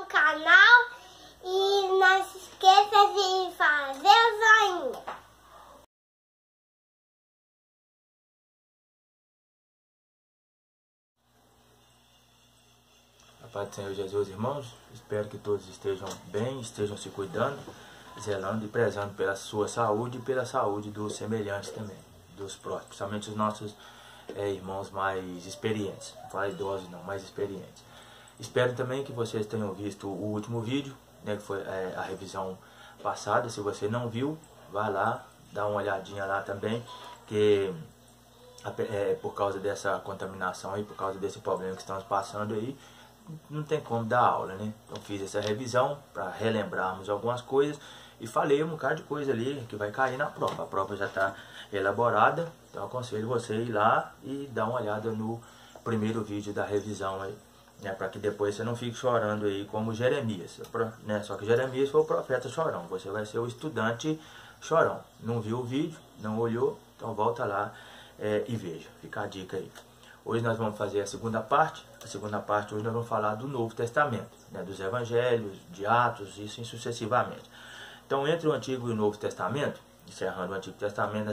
canal e não se esqueça de fazer o joinha. A paz do Senhor Jesus, irmãos, espero que todos estejam bem, estejam se cuidando, zelando e prezando pela sua saúde e pela saúde dos semelhantes também, dos próximos, principalmente os nossos irmãos mais experientes, não fala idosos não, mais experientes. Espero também que vocês tenham visto o último vídeo, né, que foi a revisão passada. Se você não viu, vá lá, dá uma olhadinha lá também, que por causa dessa contaminação aí, por causa desse problema que estamos passando aí, não tem como dar aula, né? Então fiz essa revisão para relembrarmos algumas coisas e falei um bocado de coisa ali que vai cair na prova. A prova já está elaborada, então aconselho você ir lá e dar uma olhada no primeiro vídeo da revisão aí, né? Para que depois você não fique chorando aí como Jeremias, né? Só que Jeremias foi o profeta chorão, você vai ser o estudante chorão. Não viu o vídeo, não olhou, então volta lá e veja, fica a dica aí. Hoje nós vamos fazer a segunda parte. A segunda parte hoje nós vamos falar do Novo Testamento, né, dos Evangelhos, de Atos, e assim sucessivamente. Então, entre o Antigo e o Novo Testamento, encerrando o Antigo Testamento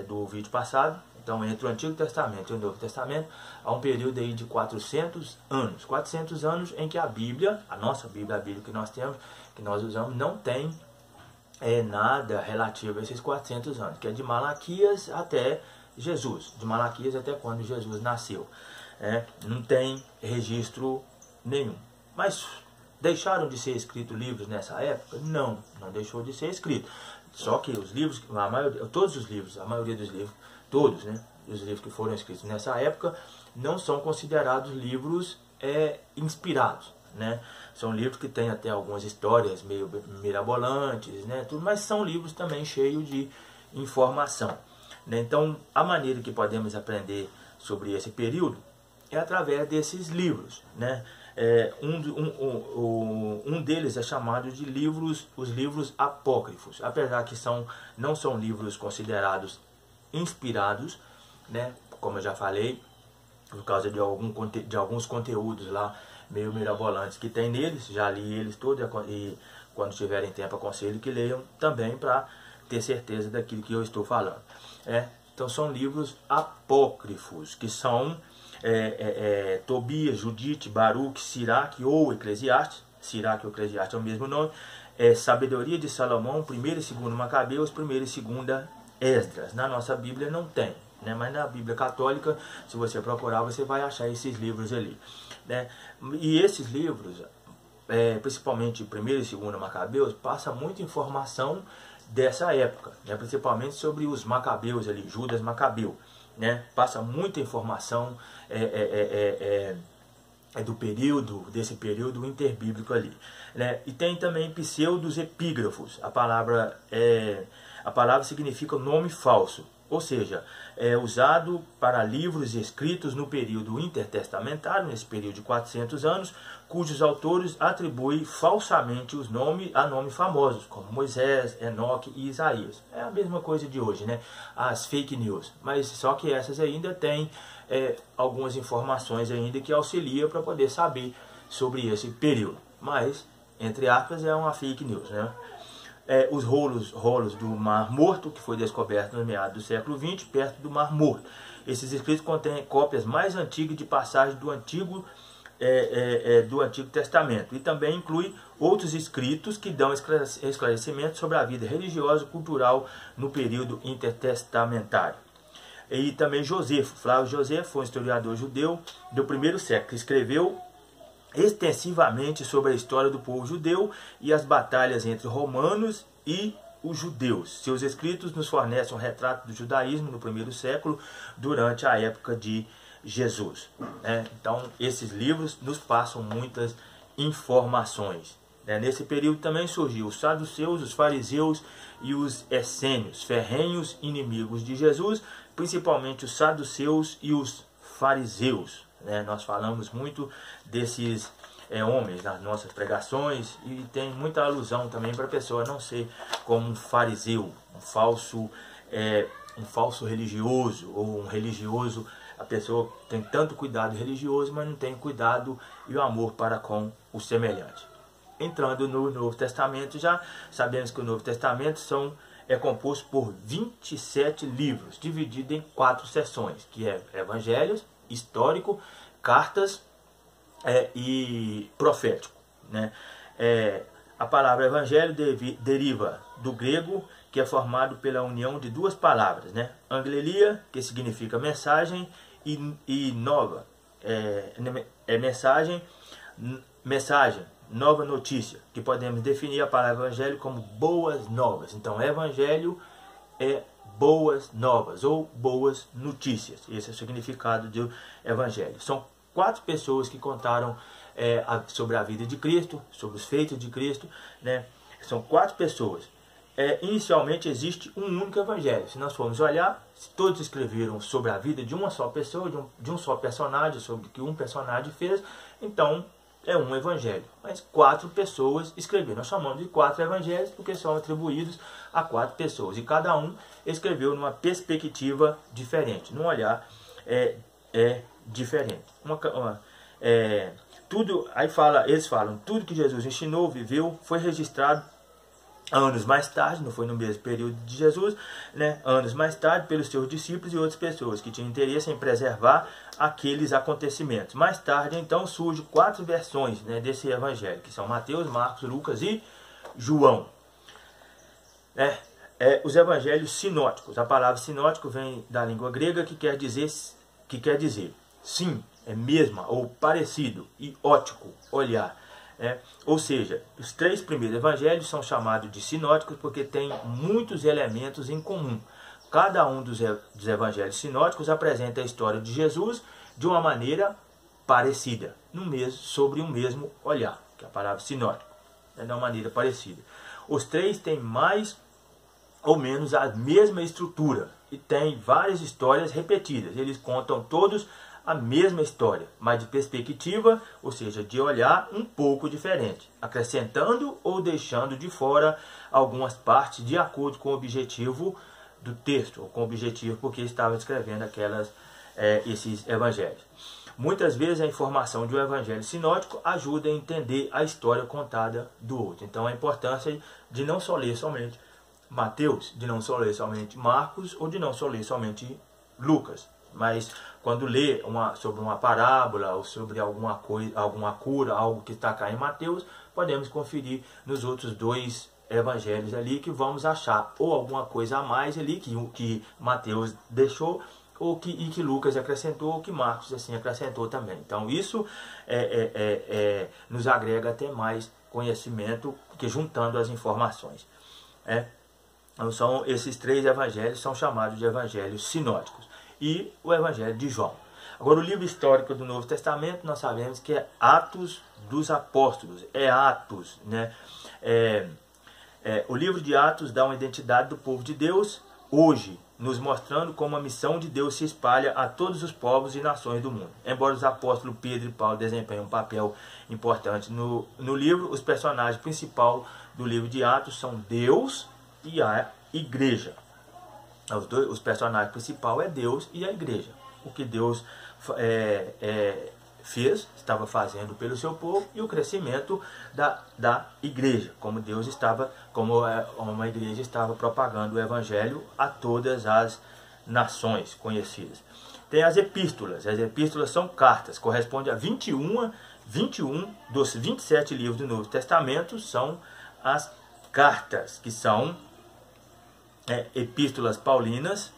do vídeo passado, então entre o Antigo Testamento e o Novo Testamento, há um período aí de 400 anos. 400 anos em que a Bíblia, a nossa Bíblia, a Bíblia que nós temos, que nós usamos, não tem nada relativo a esses 400 anos, que é de Malaquias até Jesus, de Malaquias até quando Jesus nasceu. Não tem registro nenhum. Mas deixaram de ser escritos livros nessa época? Não, não deixou de ser escrito. Só que os livros, todos os livros, a maioria dos livros, todos, né, os livros que foram escritos nessa época, não são considerados livros inspirados, né? São livros que têm até algumas histórias meio mirabolantes, né, tudo, mas são livros também cheios de informação. Então, a maneira que podemos aprender sobre esse período é através desses livros, né? Um deles é chamado de os livros apócrifos, apesar que não são livros considerados inspirados, né? Como eu já falei, por causa de alguns conteúdos lá meio mirabolantes que tem neles. Já li eles todos e quando tiverem tempo aconselho que leiam também para ter certeza daquilo que eu estou falando. Então são livros apócrifos, que são Tobias, Judite, Baruque, Siraque ou Eclesiastes. Siraque ou Eclesiastes é o mesmo nome. Sabedoria de Salomão, 1º e 2º Macabeus, 1º e 2º Esdras. Na nossa Bíblia não tem, né? Mas na Bíblia católica, se você procurar, você vai achar esses livros ali, né? E esses livros, principalmente 1º e 2º Macabeus, passa muita informação dessa época, né? Principalmente sobre os Macabeus ali, Judas Macabeu, né? Passa muita informação desse período interbíblico ali, né? E tem também pseudos epígrafos. A palavra significa nome falso, ou seja, é usado para livros escritos no período intertestamentário, nesse período de 400 anos, cujos autores atribuem falsamente os nomes a nomes famosos, como Moisés, Enoque e Isaías. É a mesma coisa de hoje, né? As fake news, mas só que essas ainda têm algumas informações ainda que auxiliam para poder saber sobre esse período. Mas, entre aspas, é uma fake news, né? Os rolos do Mar Morto, que foi descoberto no meado do século XX, perto do Mar Morto. Esses escritos contêm cópias mais antigas de passagens do Antigo Testamento, e também inclui outros escritos que dão esclarecimento sobre a vida religiosa e cultural no período intertestamentário. E também Josefo, Flávio Josefo, foi um historiador judeu do 1º século, que escreveu extensivamente sobre a história do povo judeu e as batalhas entre romanos e os judeus. Seus escritos nos fornecem um retrato do judaísmo no 1º século, durante a época de Jesus, né? Então, esses livros nos passam muitas informações, né? Nesse período também surgiu os saduceus, os fariseus e os essênios, ferrenhos inimigos de Jesus, principalmente os saduceus e os fariseus, né? Nós falamos muito desses homens nas nossas pregações, e tem muita alusão também para a pessoa não ser como um fariseu, um falso religioso, ou um religioso. A pessoa tem tanto cuidado religioso, mas não tem cuidado e o amor para com o semelhante. entrando no Novo Testamento, já sabemos que o Novo Testamento é composto por 27 livros, dividido em 4 seções, que é Evangelhos, Histórico, Cartas e Profético, né? A palavra Evangelho deriva do grego, que é formado pela união de 2 palavras, né? Anglelia, que significa mensagem, e nova, mensagem, nova notícia, que podemos definir a palavra evangelho como boas novas. Então, evangelho é boas novas ou boas notícias. Esse é o significado do evangelho. São 4 pessoas que contaram sobre a vida de Cristo, sobre os feitos de Cristo, né? São 4 pessoas. Inicialmente existe um único evangelho. Se nós formos olhar, se todos escreveram sobre a vida de uma só pessoa, de um só personagem, sobre o que um personagem fez, então é um evangelho. Mas 4 pessoas escreveram. Nós chamamos de 4 evangelhos porque são atribuídos a 4 pessoas. E cada um escreveu numa perspectiva diferente, num olhar diferente. Eles falam, tudo que Jesus ensinou, viveu, foi registrado anos mais tarde, não foi no mesmo período de Jesus, né? Anos mais tarde, pelos seus discípulos e outras pessoas que tinham interesse em preservar aqueles acontecimentos. Mais tarde, então, surgem 4 versões, né, desse evangelho, que são Mateus, Marcos, Lucas e João. Os evangelhos sinóticos. A palavra sinótico vem da língua grega, que quer dizer sim, é mesma ou parecido, e ótico, olhar. Ou seja, os 3 primeiros evangelhos são chamados de sinóticos porque têm muitos elementos em comum. Cada um dos evangelhos sinóticos apresenta a história de Jesus de uma maneira parecida, sobre um mesmo olhar, que é a palavra sinótico, de uma maneira parecida. Os 3 têm mais ou menos a mesma estrutura e têm várias histórias repetidas. Eles contam todos a mesma história, mas de perspectiva, ou seja, de olhar um pouco diferente, acrescentando ou deixando de fora algumas partes de acordo com o objetivo do texto, ou com o objetivo porque estava escrevendo esses evangelhos. Muitas vezes a informação de um evangelho sinótico ajuda a entender a história contada do outro. Então a importância de não só ler somente Mateus, de não só ler somente Marcos, ou de não só ler somente Lucas. Mas quando lê sobre uma parábola ou sobre alguma cura, algo que está cá em Mateus, podemos conferir nos outros 2 evangelhos ali que vamos achar ou alguma coisa a mais ali que Mateus deixou e que Lucas acrescentou, ou que Marcos assim acrescentou também. Então isso nos agrega até mais conhecimento, porque juntando as informações. Então esses 3 evangelhos são chamados de evangelhos sinóticos. E o Evangelho de João. Agora, o livro histórico do Novo Testamento, nós sabemos que é Atos dos Apóstolos, Atos, né? O livro de Atos dá uma identidade do povo de Deus hoje, nos mostrando como a missão de Deus se espalha a todos os povos e nações do mundo. Embora os apóstolos Pedro e Paulo desempenhem um papel importante no livro, os personagens principais do livro de Atos são Deus e a igreja. Os personagens principais é Deus e a igreja. O que Deus estava fazendo pelo seu povo, e o crescimento da igreja, como uma igreja estava propagando o evangelho a todas as nações conhecidas. Tem as epístolas. As epístolas são cartas, corresponde a 21 dos 27 livros do Novo Testamento são as cartas, que são epístolas paulinas,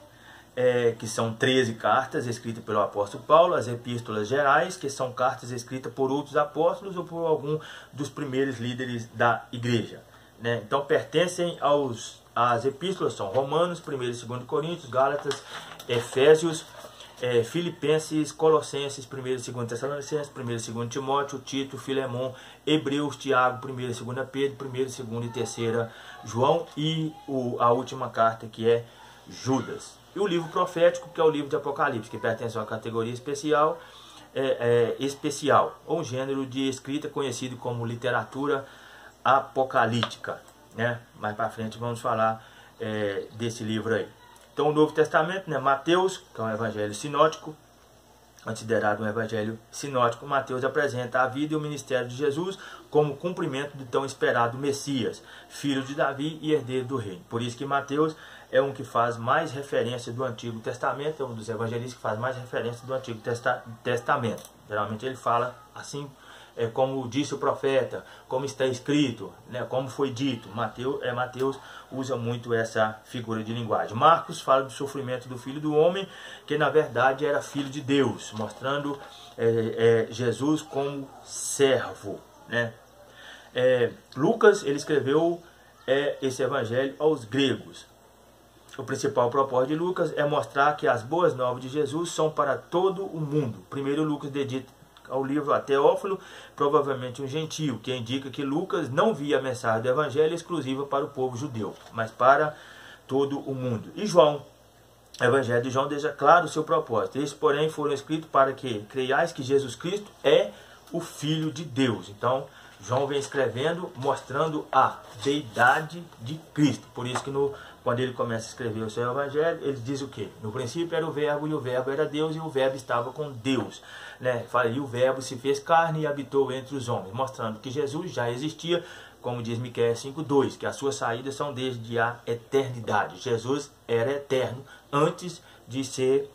que são 13 cartas escritas pelo apóstolo Paulo, as epístolas gerais, que são cartas escritas por outros apóstolos ou por algum dos primeiros líderes da igreja, né? Então pertencem às epístolas, são Romanos, 1 e 2 Coríntios, Gálatas, Efésios, Filipenses, Colossenses, 1 e 2 Tessalonicenses, 1 e 2 Timóteo, Tito, Filemão, Hebreus, Tiago, 1 e 2 Pedro, 1 e 2 e 3 João e a última carta, que é Judas. E o livro profético, que é o livro de Apocalipse, que pertence a uma categoria especial, ou um gênero de escrita conhecido como literatura apocalíptica, né? Mais para frente vamos falar desse livro aí. Então o Novo Testamento, né? Mateus, que é um evangelho sinótico, considerado um evangelho sinótico, Mateus apresenta a vida e o ministério de Jesus como cumprimento do tão esperado Messias, filho de Davi e herdeiro do reino. Por isso que Mateus é um que faz mais referência do Antigo Testamento, é um dos evangelistas que faz mais referência do Antigo Testamento. Geralmente ele fala assim, como disse o profeta, como está escrito, né, como foi dito. Mateus usa muito essa figura de linguagem. Marcos fala do sofrimento do Filho do Homem, que na verdade era Filho de Deus, mostrando Jesus como servo, né? Lucas, ele escreveu esse evangelho aos gregos. O principal propósito de Lucas é mostrar que as boas novas de Jesus são para todo o mundo. Primeiro, Lucas dedica ao livro a Teófilo, provavelmente um gentio, que indica que Lucas não via a mensagem do evangelho exclusiva para o povo judeu, mas para todo o mundo. E João, o evangelho de João deixa claro o seu propósito. Estes, porém, foram escritos para que creiais que Jesus Cristo é o Filho de Deus. Então, João vem escrevendo, mostrando a deidade de Cristo. Por isso que quando ele começa a escrever o seu evangelho, ele diz o quê? No princípio era o verbo, e o verbo era Deus, e o verbo estava com Deus. Né? E o verbo se fez carne e habitou entre os homens, mostrando que Jesus já existia, como diz Miqueias 5:2, que as suas saídas são desde a eternidade. Jesus era eterno antes de se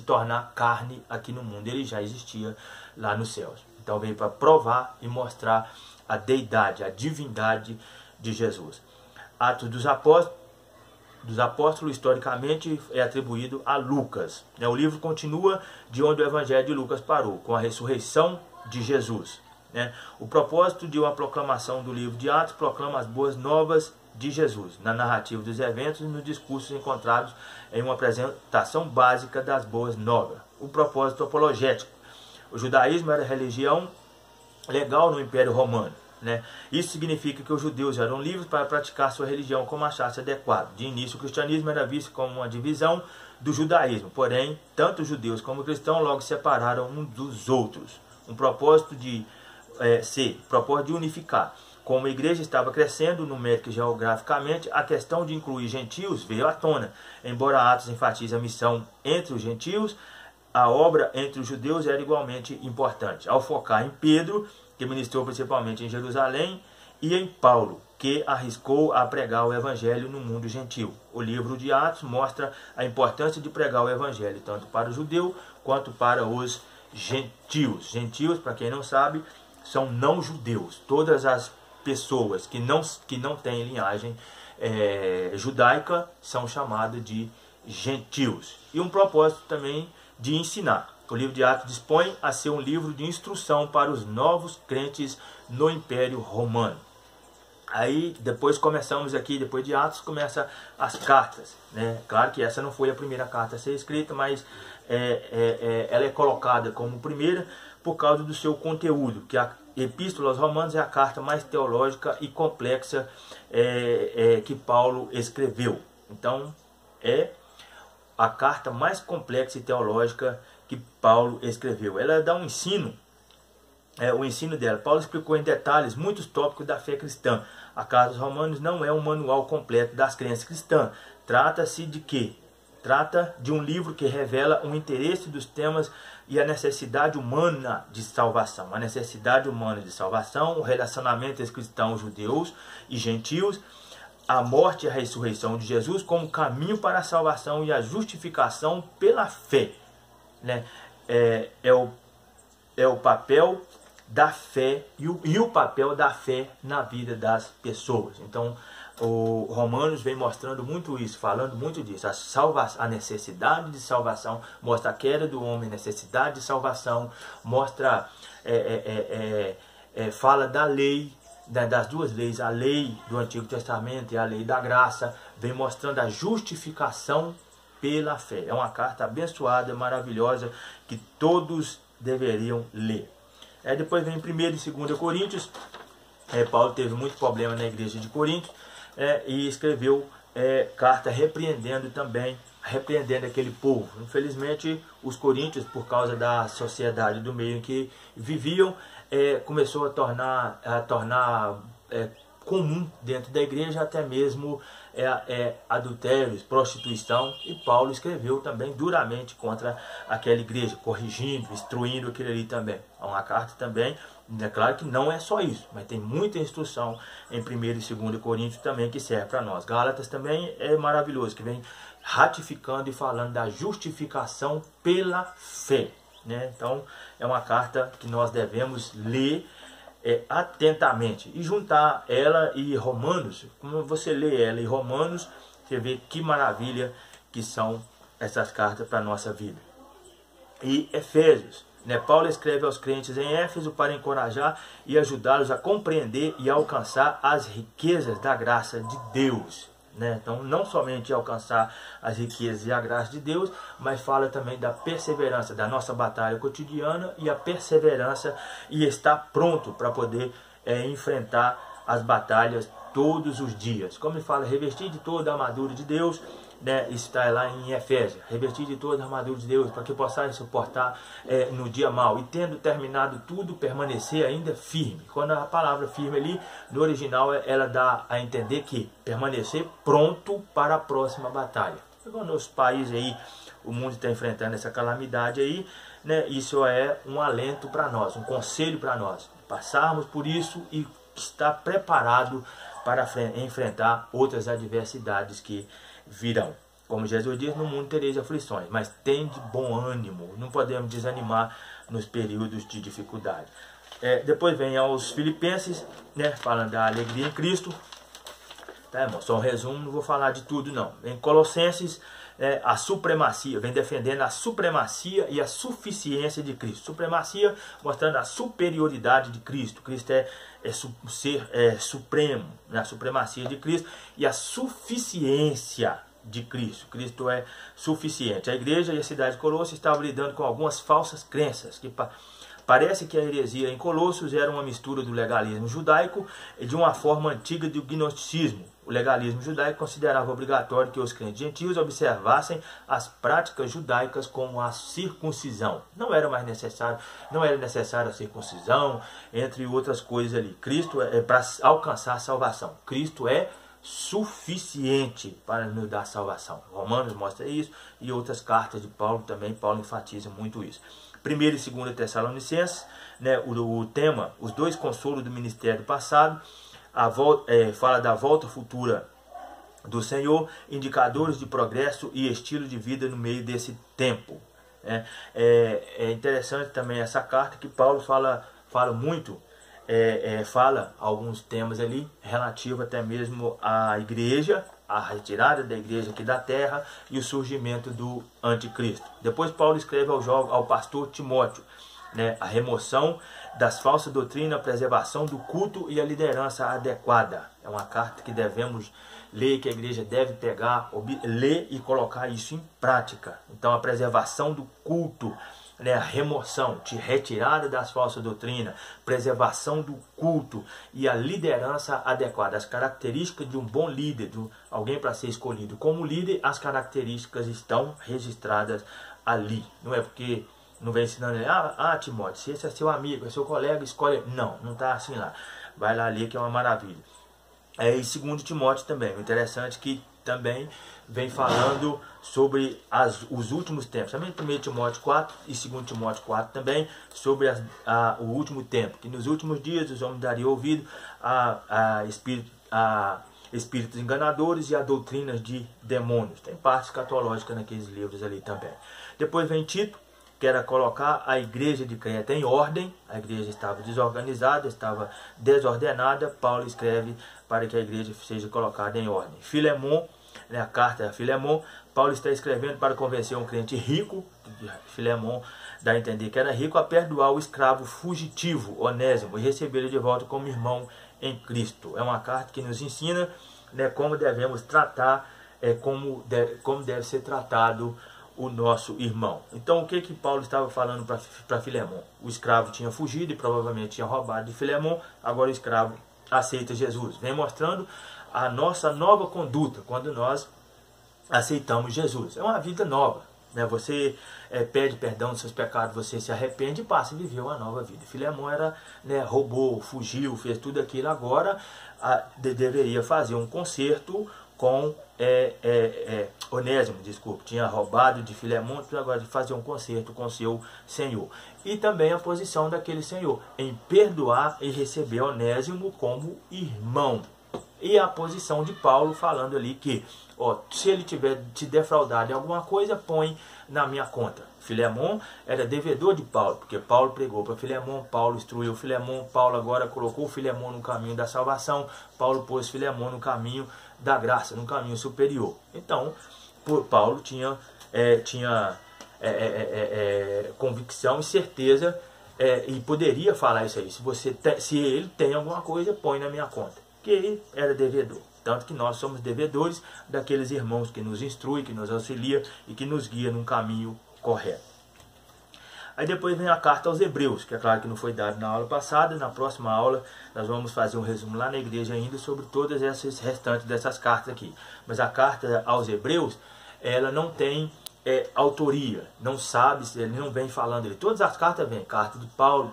tornar carne aqui no mundo. Ele já existia lá nos céus. Então veio para provar e mostrar a deidade, a divindade de Jesus. Atos dos Apóstolos, historicamente, é atribuído a Lucas. O livro continua de onde o Evangelho de Lucas parou, com a ressurreição de Jesus. O propósito de uma proclamação do livro de Atos proclama as boas novas de Jesus, na narrativa dos eventos e nos discursos encontrados em uma apresentação básica das boas novas. O propósito apologético. O judaísmo era religião legal no Império Romano. Isso significa que os judeus eram livres para praticar sua religião como achasse adequado. De início, o cristianismo era visto como uma divisão do judaísmo, porém, tanto os judeus como os cristãos logo separaram uns dos outros. Um propósito de unificar. Como a igreja estava crescendo numérica e geograficamente, a questão de incluir gentios veio à tona. Embora Atos enfatize a missão entre os gentios, a obra entre os judeus era igualmente importante. Ao focar em Pedro, que ministrou principalmente em Jerusalém, e em Paulo, que arriscou a pregar o evangelho no mundo gentil. O livro de Atos mostra a importância de pregar o evangelho, tanto para o judeu quanto para os gentios. Gentios, para quem não sabe, são não judeus. Todas as pessoas que não têm linhagem judaica são chamadas de gentios. E um propósito também de ensinar. O livro de Atos dispõe a ser um livro de instrução para os novos crentes no Império Romano. Aí, depois de Atos, começam as cartas. Claro que essa não foi a primeira carta a ser escrita, mas ela é colocada como primeira por causa do seu conteúdo, que a Epístola aos Romanos é a carta mais teológica e complexa que Paulo escreveu. Então, é a carta mais complexa e teológica que Paulo escreveu. Ela dá um ensino, o ensino dela. Paulo explicou em detalhes muitos tópicos da fé cristã. A Carta aos Romanos não é um manual completo das crenças cristãs. Trata-se de quê? Trata de um livro que revela o interesse dos temas e a necessidade humana de salvação. A necessidade humana de salvação, o relacionamento entre cristãos, judeus e gentios, a morte e a ressurreição de Jesus como caminho para a salvação e a justificação pela fé. É o papel da fé e o papel da fé na vida das pessoas. Então, o Romanos vem mostrando muito isso, falando muito disso. A necessidade de salvação, mostra a queda do homem, necessidade de salvação, mostra, fala da lei, das duas leis, a lei do Antigo Testamento e a lei da graça, vem mostrando a justificação pela fé. É uma carta abençoada, maravilhosa, que todos deveriam ler. Depois vem 1º e 2º Coríntios. Paulo teve muito problema na igreja de Corinto, e escreveu carta repreendendo aquele povo. Infelizmente, os coríntios, por causa da sociedade do meio em que viviam, começou a tornar comum dentro da igreja, até mesmo adultérios, prostituição, e Paulo escreveu também duramente contra aquela igreja, corrigindo, instruindo aquilo ali também. É uma carta também, é claro que não é só isso, mas tem muita instrução em 1º e 2º Coríntios também que serve para nós. Gálatas também é maravilhoso, que vem ratificando e falando da justificação pela fé, né? Então é uma carta que nós devemos ler atentamente e juntar ela e Romanos. Como você lê ela e Romanos, você vê que maravilha que são essas cartas para a nossa vida. E Efésios, né? Paulo escreve aos crentes em Éfeso para encorajar e ajudá-los a compreender e alcançar as riquezas da graça de Deus, né? Então, não somente alcançar as riquezas e a graça de Deus, mas fala também da perseverança, da nossa batalha cotidiana e a perseverança e estar pronto para poder enfrentar as batalhas todos os dias. Como ele fala, revestir de toda a armadura de Deus, né? Isso está lá em Efésios, revestir de toda a armadura de Deus, para que possais suportar no dia mau, e tendo terminado tudo, permanecer ainda firme. Quando a palavra firme ali, no original, ela dá a entender que permanecer pronto para a próxima batalha. Quando os países aí, o mundo está enfrentando essa calamidade aí, né? Isso é um alento para nós, um conselho para nós, passarmos por isso e estar preparado para enfrentar outras adversidades que virão. Como Jesus diz, no mundo tereis aflições, mas tem de bom ânimo, não podemos desanimar nos períodos de dificuldade. Depois vem aos Filipenses, né, falando da alegria em Cristo. Tá, irmão? Só um resumo, não vou falar de tudo não. Em Colossenses, a supremacia, vem defendendo a supremacia e a suficiência de Cristo. Supremacia mostrando a superioridade de Cristo. Cristo ser supremo, né? A supremacia de Cristo e a suficiência de Cristo. Cristo é suficiente. A igreja e a cidade de Colossos estavam lidando com algumas falsas crenças, que parece que a heresia em Colossos era uma mistura do legalismo judaico e de uma forma antiga do gnosticismo. O legalismo judaico considerava obrigatório que os crentes gentios observassem as práticas judaicas como a circuncisão. Não era necessária a circuncisão, entre outras coisas ali. Cristo para alcançar a salvação. Cristo é suficiente para nos dar salvação. Romanos mostra isso e outras cartas de Paulo também. Paulo enfatiza muito isso. 1º e 2º Tessalonicenses, né, o tema, os dois consolos do ministério passado, fala da volta futura do Senhor, indicadores de progresso e estilo de vida no meio desse tempo. É interessante também essa carta que Paulo fala muito, fala alguns temas ali relativos até mesmo à igreja, a retirada da igreja aqui da terra e o surgimento do anticristo. Depois Paulo escreve ao pastor Timóteo, né, a remoção das falsas doutrinas, a preservação do culto e a liderança adequada. É uma carta que devemos ler, que a igreja deve pegar, ler e colocar isso em prática. Então a preservação do culto, né, a remoção, retirada das falsas doutrinas, preservação do culto e a liderança adequada. As características de um bom líder, de alguém para ser escolhido como líder, as características estão registradas ali. Não é porque não vem ensinando ele, Timóteo, se esse é seu amigo, é seu colega, escolhe. Não está assim lá. Vai lá ler que é uma maravilha. E 2 Timóteo também, o interessante que também vem falando sobre os últimos tempos. Também 1 Timóteo 4 e 2 Timóteo 4 também, sobre o último tempo. Que nos últimos dias os homens dariam ouvido a espíritos enganadores e a doutrinas de demônios. Tem parte escatológica naqueles livros ali também. Depois vem Tito, que era colocar a igreja de Creta em ordem. A igreja estava desorganizada, estava desordenada. Paulo escreve para que a igreja seja colocada em ordem. Filemon, né, a carta a Filemon, Paulo está escrevendo para convencer um crente rico, Filemon dá a entender que era rico, a perdoar o escravo fugitivo, Onésimo, e recebê-lo de volta como irmão em Cristo. É uma carta que nos ensina, né, como devemos tratar, como deve ser tratado o nosso irmão. Então o que Paulo estava falando para Filemon? O escravo tinha fugido e provavelmente tinha roubado de Filemon, agora o escravo aceita Jesus. Vem mostrando a nossa nova conduta quando nós aceitamos Jesus. É uma vida nova, né? Você pede perdão dos seus pecados, você se arrepende e passa a viver uma nova vida. Filemon era, né, roubou, fugiu, fez tudo aquilo, agora deveria fazer um conserto com Onésimo, desculpa, tinha roubado de Filemon, agora de fazer um conserto com seu senhor. E também a posição daquele senhor em perdoar e receber Onésimo como irmão. E a posição de Paulo falando ali que, ó, se ele tiver te defraudado em alguma coisa, põe na minha conta. Filemon era devedor de Paulo, porque Paulo pregou para Filemon, Paulo instruiu Filemon, Paulo agora colocou Filemon no caminho da salvação, Paulo pôs Filemon no caminho da graça, no caminho superior. Então, Paulo tinha convicção e certeza, e poderia falar isso aí. Se ele tem alguma coisa, põe na minha conta. Que ele era devedor. Tanto que nós somos devedores daqueles irmãos que nos instruem, que nos auxiliam e que nos guiam num caminho correto. Aí depois vem a carta aos Hebreus, que é claro que não foi dado na aula passada. Na próxima aula nós vamos fazer um resumo lá na igreja ainda sobre todas essas restantes dessas cartas aqui. Mas a carta aos Hebreus, ela não tem autoria, não sabe, ele não vem falando, todas as cartas vêm, carta de Paulo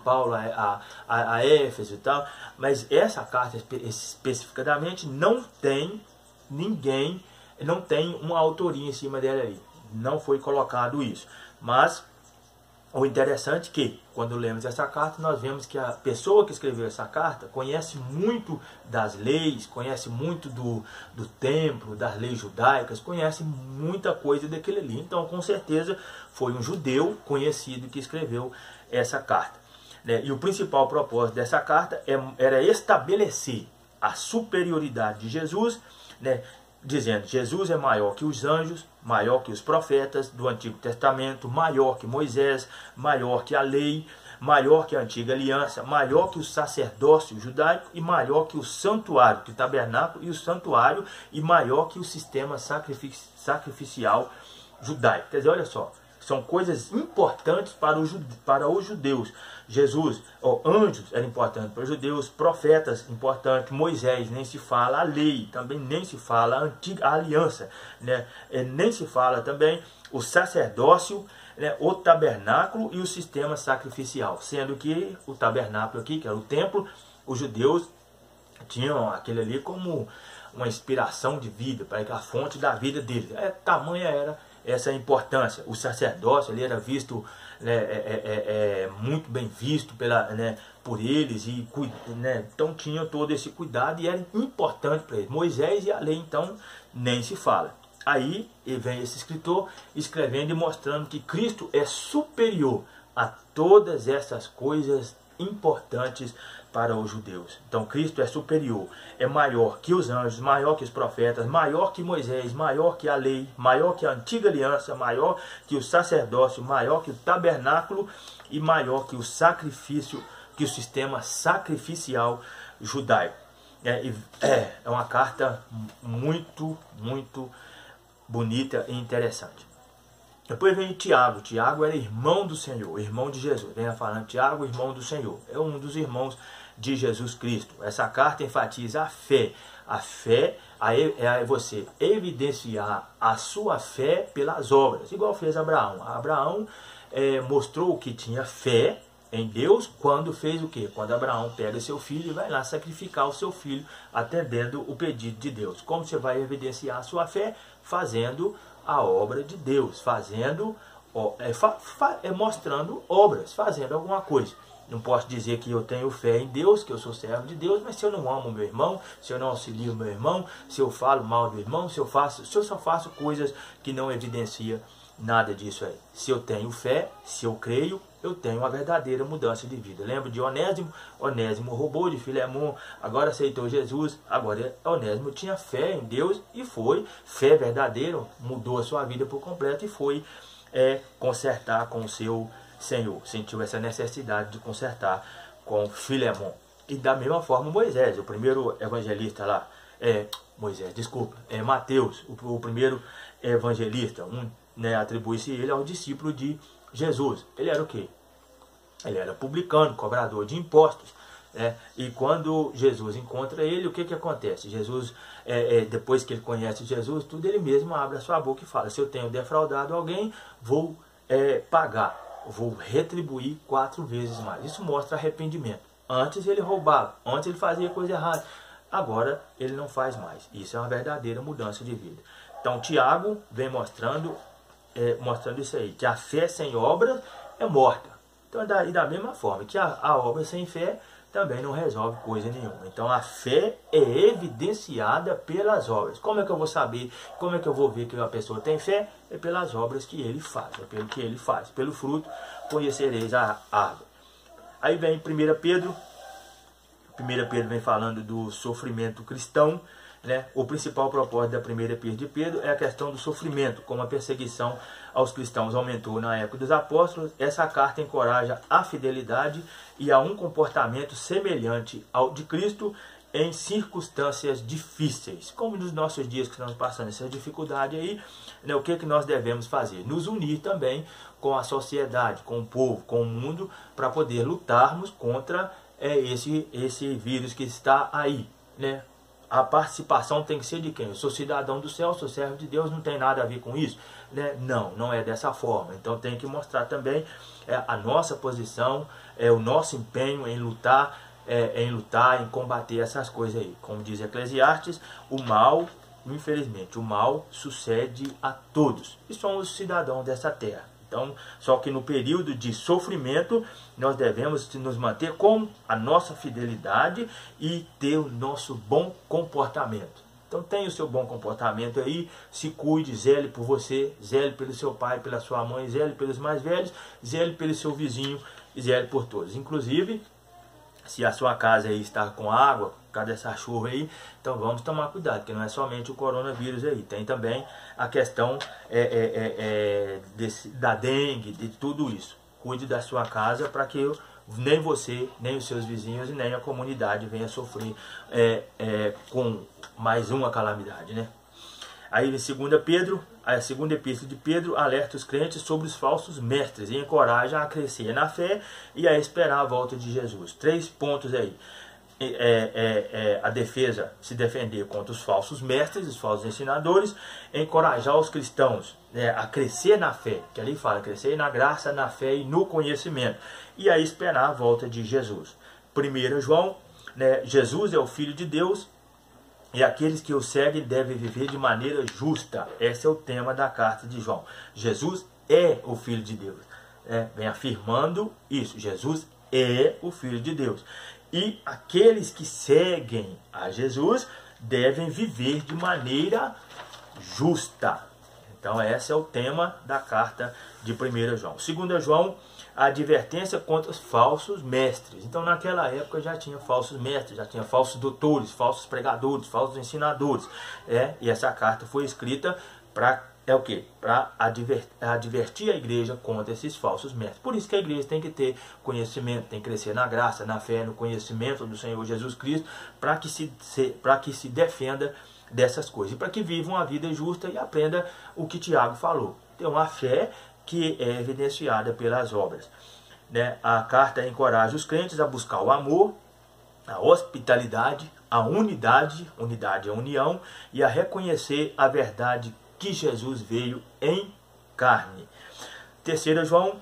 a Éfeso e tal, mas essa carta especificadamente não tem ninguém, não tem uma autoria em cima dela ali, não foi colocado isso. Mas o interessante é que, quando lemos essa carta, nós vemos que a pessoa que escreveu essa carta conhece muito das leis, conhece muito do templo, das leis judaicas, conhece muita coisa daquele ali. Então, com certeza, foi um judeu conhecido que escreveu essa carta, né? E o principal propósito dessa carta era estabelecer a superioridade de Jesus, né? Dizendo, Jesus é maior que os anjos, maior que os profetas do Antigo Testamento, maior que Moisés, maior que a lei, maior que a antiga aliança, maior que o sacerdócio judaico e maior que o santuário, que o tabernáculo e o santuário, e maior que o sistema sacrificial judaico. Quer dizer, olha só, são coisas importantes para os judeus. Jesus, anjos era importante para os judeus, profetas importante, Moisés nem se fala, a lei também nem se fala, a antiga aliança, né? Nem se fala também o sacerdócio, né? O tabernáculo e o sistema sacrificial, sendo que o tabernáculo aqui, que era o templo, os judeus tinham aquele ali como uma inspiração de vida, para que a fonte da vida deles, tamanha era essa importância. O sacerdócio ele era visto, né, muito bem visto por eles, e né, então tinham todo esse cuidado e era importante para eles. Moisés e a lei, então, nem se fala. Aí vem esse escritor escrevendo e mostrando que Cristo é superior a todas essas coisas importantes para os judeus. Então Cristo é superior, é maior que os anjos, maior que os profetas, maior que Moisés, maior que a lei, maior que a antiga aliança, maior que o sacerdócio, maior que o tabernáculo e maior que o sacrifício, que o sistema sacrificial judaico. É uma carta muito, muito bonita e interessante. Depois vem Tiago. Tiago era irmão do Senhor, irmão de Jesus. Vem falando Tiago, irmão do Senhor. É um dos irmãos de Jesus Cristo. Essa carta enfatiza a fé. A fé é você evidenciar a sua fé pelas obras, igual fez Abraão. Abraão mostrou que tinha fé em Deus quando fez o quê? Quando Abraão pega seu filho e vai lá sacrificar o seu filho, atendendo o pedido de Deus. Como você vai evidenciar a sua fé? Fazendo a obra de Deus, mostrando obras, fazendo alguma coisa. Não posso dizer que eu tenho fé em Deus, que eu sou servo de Deus, mas se eu não amo meu irmão, se eu não auxilio meu irmão, se eu falo mal do irmão, se eu só faço coisas que não evidenciam nada disso aí. Se eu tenho fé, se eu creio, eu tenho uma verdadeira mudança de vida. Lembra de Onésimo? Onésimo roubou de Filemon, agora aceitou Jesus. Agora Onésimo tinha fé em Deus e foi, fé verdadeira, mudou a sua vida por completo e foi consertar com o seu Senhor. Sentiu essa necessidade de consertar com Filemon. E da mesma forma Moisés, o primeiro evangelista lá, Mateus, o primeiro evangelista, atribui-se ele ao discípulo de Jesus. Ele era o quê? Ele era publicano, cobrador de impostos. E quando Jesus encontra ele, o que que acontece? Jesus, depois que ele conhece Jesus, tudo, ele mesmo abre a sua boca e fala: se eu tenho defraudado alguém, vou pagar, vou retribuir 4 vezes mais. Isso mostra arrependimento. Antes ele roubava, antes ele fazia coisa errada, agora ele não faz mais. Isso é uma verdadeira mudança de vida. Então Tiago vem mostrando isso aí, que a fé sem obras é morta. Então, e da mesma forma que a obra sem fé também não resolve coisa nenhuma. Então a fé é evidenciada pelas obras. Como é que eu vou saber, como é que eu vou ver que uma pessoa tem fé? É pelas obras que ele faz, é pelo que ele faz. Pelo fruto conhecereis a árvore. Aí vem 1 Pedro. 1 Pedro vem falando do sofrimento cristão. O principal propósito da 1 Pedro de Pedro é a questão do sofrimento. Como a perseguição aos cristãos aumentou na época dos apóstolos, essa carta encoraja a fidelidade e a um comportamento semelhante ao de Cristo em circunstâncias difíceis. Como nos nossos dias que estamos passando essa dificuldade aí, o que nós devemos fazer? Nos unir também com a sociedade, com o povo, com o mundo, para poder lutarmos contra esse vírus que está aí, A participação tem que ser de quem? Eu sou cidadão do céu, sou servo de Deus, não tem nada a ver com isso? Não é dessa forma. Então tem que mostrar também a nossa posição, o nosso empenho em lutar, em combater essas coisas aí. Como diz Eclesiastes, o mal, infelizmente, o mal sucede a todos. E somos cidadãos dessa terra. Então, só que no período de sofrimento, nós devemos nos manter com a nossa fidelidade e ter o nosso bom comportamento. Então, tenha o seu bom comportamento aí, se cuide, zele por você, zele pelo seu pai, pela sua mãe, zele pelos mais velhos, zele pelo seu vizinho, zele por todos. Inclusive, se a sua casa aí está com água, por causa dessa chuva aí, então vamos tomar cuidado, porque não é somente o coronavírus aí, tem também a questão da dengue, de tudo isso. Cuide da sua casa para que nem você, nem os seus vizinhos e nem a comunidade venha sofrer com mais uma calamidade, Aí em 2 Pedro, a segunda epístola de Pedro alerta os crentes sobre os falsos mestres e encoraja a crescer na fé e a esperar a volta de Jesus. 3 pontos aí. A defesa, se defender contra os falsos mestres, os falsos ensinadores, encorajar os cristãos a crescer na fé, que ali fala, crescer na graça, na fé e no conhecimento, e aí esperar a volta de Jesus. 1 João, Jesus é o Filho de Deus, e aqueles que o seguem devem viver de maneira justa. Esse é o tema da carta de João. Jesus é o Filho de Deus. Vem afirmando isso. Jesus é o Filho de Deus. E aqueles que seguem a Jesus devem viver de maneira justa. Então esse é o tema da carta de 1 João. 2 João, a advertência contra os falsos mestres. Então naquela época já tinha falsos mestres, já tinha falsos doutores, falsos pregadores, falsos ensinadores. E essa carta foi escrita para para advertir a igreja contra esses falsos mestres. Por isso que a igreja tem que ter conhecimento, tem que crescer na graça, na fé, no conhecimento do Senhor Jesus Cristo, para que se defenda dessas coisas. E para que viva uma vida justa e aprenda o que Tiago falou. Ter uma fé que é evidenciada pelas obras. A carta encoraja os crentes a buscar o amor, a hospitalidade, a unidade é união, e a reconhecer a verdade que Jesus veio em carne. 3 João,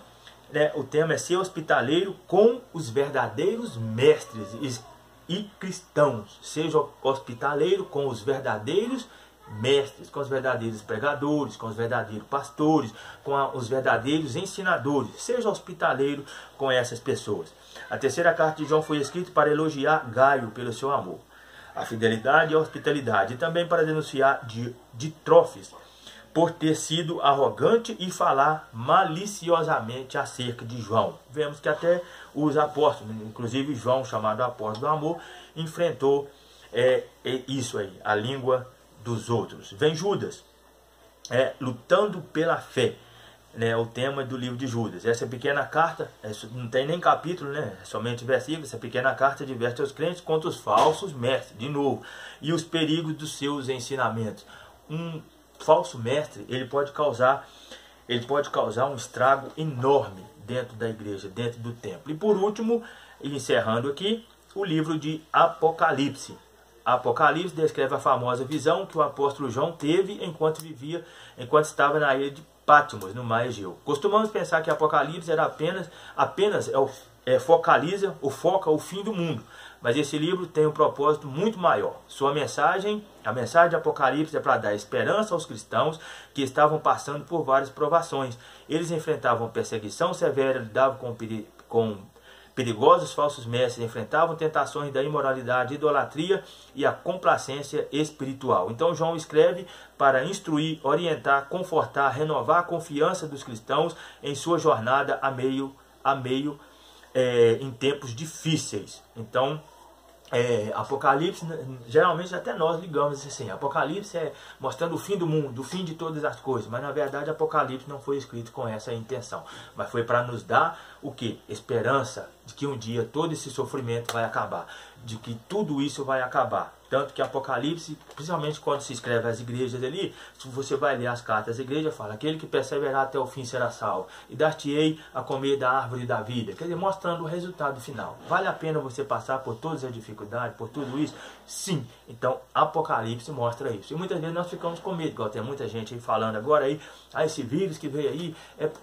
o tema é ser hospitaleiro com os verdadeiros mestres e cristãos. Seja hospitaleiro com os verdadeiros mestres, com os verdadeiros pregadores, com os verdadeiros pastores, com os verdadeiros ensinadores. Seja hospitaleiro com essas pessoas. A 3ª carta de João foi escrita para elogiar Gaio pelo seu amor, a fidelidade e a hospitalidade, e também para denunciar Ditrofes por ter sido arrogante e falar maliciosamente acerca de João. Vemos que até os apóstolos, inclusive João, chamado apóstolo do amor, enfrentou isso aí, a língua dos outros. Vem Judas, lutando pela fé, o tema do livro de Judas. Essa pequena carta, não tem nem capítulo, é somente versículo. Essa pequena carta adverte aos crentes contra os falsos mestres, de novo, e os perigos dos seus ensinamentos. Um falso mestre, ele pode causar um estrago enorme dentro da igreja, dentro do templo. E por último, encerrando aqui, o livro de Apocalipse. Apocalipse descreve a famosa visão que o apóstolo João teve enquanto estava na ilha de Patmos, no mar Egeu. Costumamos pensar que Apocalipse era foca o fim do mundo. Mas esse livro tem um propósito muito maior. A mensagem de Apocalipse é para dar esperança aos cristãos que estavam passando por várias provações. Eles enfrentavam perseguição severa, lidavam com perigosos falsos mestres, enfrentavam tentações da imoralidade, idolatria e a complacência espiritual. Então João escreve para instruir, orientar, confortar, renovar a confiança dos cristãos em sua jornada em tempos difíceis. Então, Apocalipse, geralmente até nós ligamos assim, Apocalipse é mostrando o fim do mundo, o fim de todas as coisas, mas na verdade Apocalipse não foi escrito com essa intenção, mas foi para nos dar o que? Esperança de que um dia todo esse sofrimento vai acabar, de que tudo isso vai acabar. Tanto que Apocalipse, principalmente quando se escreve às igrejas ali, se você vai ler as cartas da igreja, fala: aquele que perseverar até o fim será salvo, e dar-te-ei a comer da árvore da vida. Quer dizer, mostrando o resultado final. Vale a pena você passar por todas as dificuldades, por tudo isso? Sim. Então, Apocalipse mostra isso. E muitas vezes nós ficamos com medo, igual tem muita gente aí falando agora aí, esse vírus que veio aí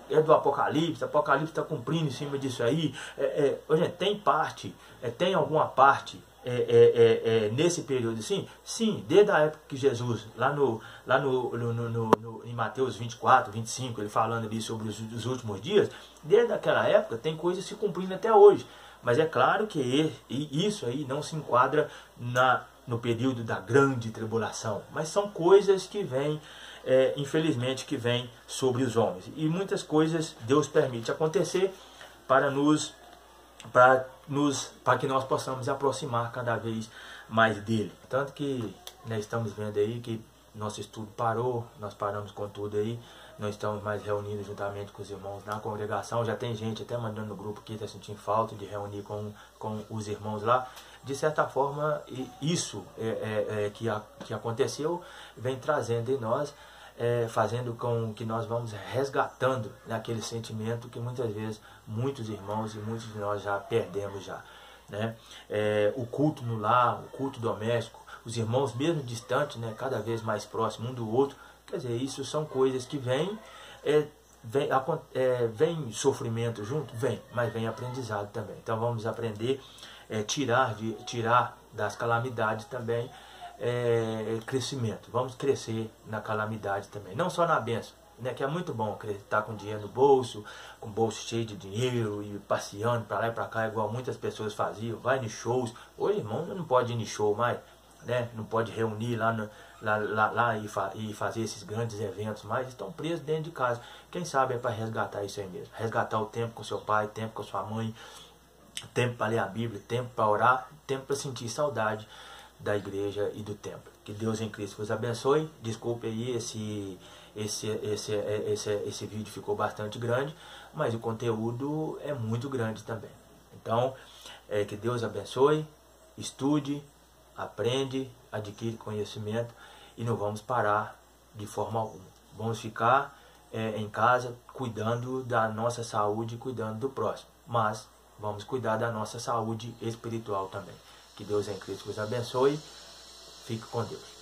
é do Apocalipse está cumprindo em cima disso aí. Gente, tem parte, tem alguma parte nesse período assim? Sim, desde a época que Jesus, em Mateus 24, 25, ele falando ali sobre os últimos dias, desde aquela época tem coisas se cumprindo até hoje. Mas é claro que isso aí não se enquadra no período da grande tribulação, mas são coisas que vêm, infelizmente, que vêm sobre os homens. E muitas coisas Deus permite acontecer para que nós possamos aproximar cada vez mais dele. Tanto que estamos vendo aí que nosso estudo parou, nós paramos com tudo aí, não estamos mais reunidos juntamente com os irmãos na congregação. Já tem gente até mandando no grupo que está sentindo falta de reunir com os irmãos lá. De certa forma, isso que aconteceu vem trazendo em nós, fazendo com que nós vamos resgatando aquele sentimento que muitas vezes muitos irmãos e muitos de nós já perdemos já, né? O culto no lar, o culto doméstico, os irmãos mesmo distantes, né, cada vez mais próximos um do outro. Quer dizer, isso são coisas que vem sofrimento junto, mas vem aprendizado também. Então vamos aprender, tirar das calamidades também crescimento. Vamos crescer na calamidade também, não só na bênção, né, que é muito bom estar com dinheiro no bolso, com o bolso cheio de dinheiro e passeando para lá e para cá, igual muitas pessoas faziam, vai nos shows. Hoje, irmão, não pode ir no show mais, né? Não pode reunir lá e fazer esses grandes eventos mais, estão presos dentro de casa. Quem sabe é para resgatar isso aí mesmo, resgatar o tempo com seu pai, tempo com sua mãe, tempo para ler a Bíblia, tempo para orar, tempo para sentir saudade da igreja e do templo. Que Deus em Cristo vos abençoe. Desculpe aí, esse vídeo ficou bastante grande, mas o conteúdo é muito grande também. Então, que Deus abençoe, estude, aprende, adquire conhecimento e não vamos parar de forma alguma. Vamos ficar em casa cuidando da nossa saúde, cuidando do próximo, mas vamos cuidar da nossa saúde espiritual também. Que Deus em Cristo vos abençoe. Fique com Deus.